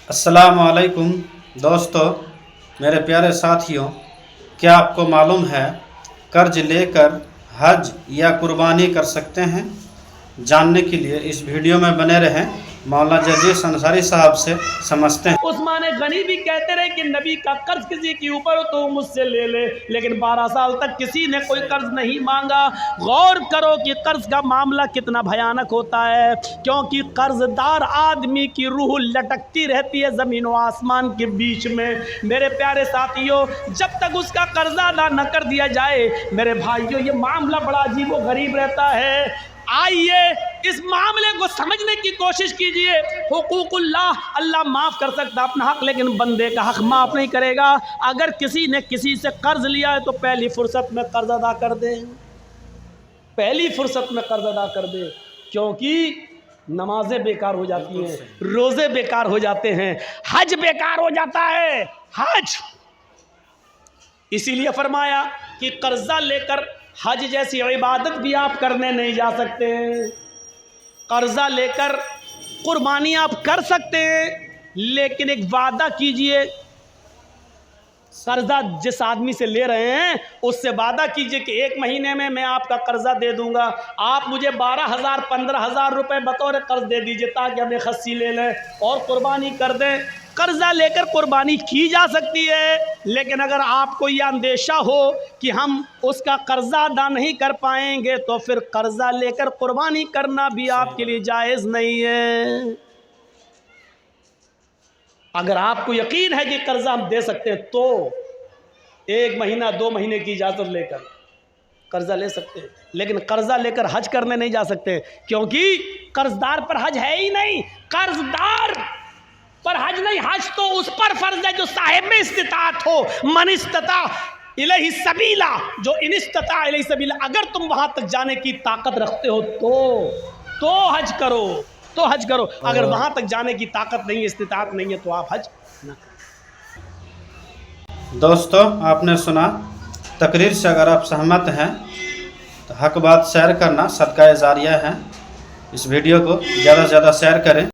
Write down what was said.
अस्सलाम वालेकुम दोस्तों, मेरे प्यारे साथियों, क्या आपको मालूम है कर्ज लेकर हज या कुर्बानी कर सकते हैं? जानने के लिए इस वीडियो में बने रहें। मौलाना जजीस अंसारी साहब से समझते हैं। उस्मान गनी भी कहते रहे कि नबी का कर्ज किसी के ऊपर हो तो मुझसे ले ले, लेकिन 12 साल तक किसी ने कोई कर्ज नहीं मांगा। गौर करो कि कर्ज का मामला कितना भयानक होता है, क्योंकि कर्जदार आदमी की रूह लटकती रहती है ज़मीन व आसमान के बीच में। मेरे प्यारे साथियों, जब तक उसका कर्जा अदा न कर दिया जाए, मेरे भाइयों, ये मामला बड़ा अजीब व गरीब रहता है। आइए इस मामले को समझने की कोशिश कीजिए। हुकूकुल्लाह, अल्लाह माफ़ कर सकता अपना हक, लेकिन बंदे का हक माफ़ नहीं करेगा। अगर किसी ने किसी से कर्ज लिया है तो पहली फुर्सत में कर्ज अदा कर दे, पहली फुर्सत में कर्ज अदा कर दे, क्योंकि नमाजें बेकार हो जाती हैं, रोज़े बेकार हो जाते हैं, हज बेकार हो जाता है। हज इसीलिए फरमाया कि कर्जा लेकर हज जैसी इबादत भी आप करने नहीं जा सकते। कर्जा लेकर कुर्बानी आप कर सकते हैं, लेकिन एक वादा कीजिए, कर्जा जिस आदमी से ले रहे हैं उससे वादा कीजिए कि 1 महीने में मैं आपका कर्जा दे दूंगा, आप मुझे 12,000 15,000 रुपए बतौर कर्ज दे दीजिए ताकि हम एक खस्सी ले लें और कुर्बानी कर दें। कर्जा लेकर कुर्बानी की जा सकती है, लेकिन अगर आपको यह अंदेशा हो कि हम उसका कर्जा अदा नहीं कर पाएंगे तो फिर कर्जा लेकर कुर्बानी करना भी आपके लिए जायज़ नहीं है। अगर आपको यकीन है कि कर्जा हम दे सकते हैं तो 1 महीना 2 महीने की इजाज़त लेकर कर्जा ले सकते हैं, लेकिन कर्जा लेकर हज करने नहीं जा सकते, क्योंकि कर्जदार पर हज है ही नहीं। कर्जदार पर हज नहीं, हज तो उस पर फर्ज है जो साहिब में इस्तिताअत हो। मन इस्तता इलैहि सबीला, जो इनिस्तता इलैहि सबीला, अगर तुम वहां तक जाने की ताकत रखते हो तो हज करो, तो हज करो। अगर वहां तक जाने की ताकत नहीं है, इस्तिताअत नहीं है, तो आप हज ना करें। दोस्तों, आपने सुना तकरीर से। अगर आप सहमत हैं तो हक बात शेयर करना सदका जारिया है। इस वीडियो को ज़्यादा से ज़्यादा शेयर करें।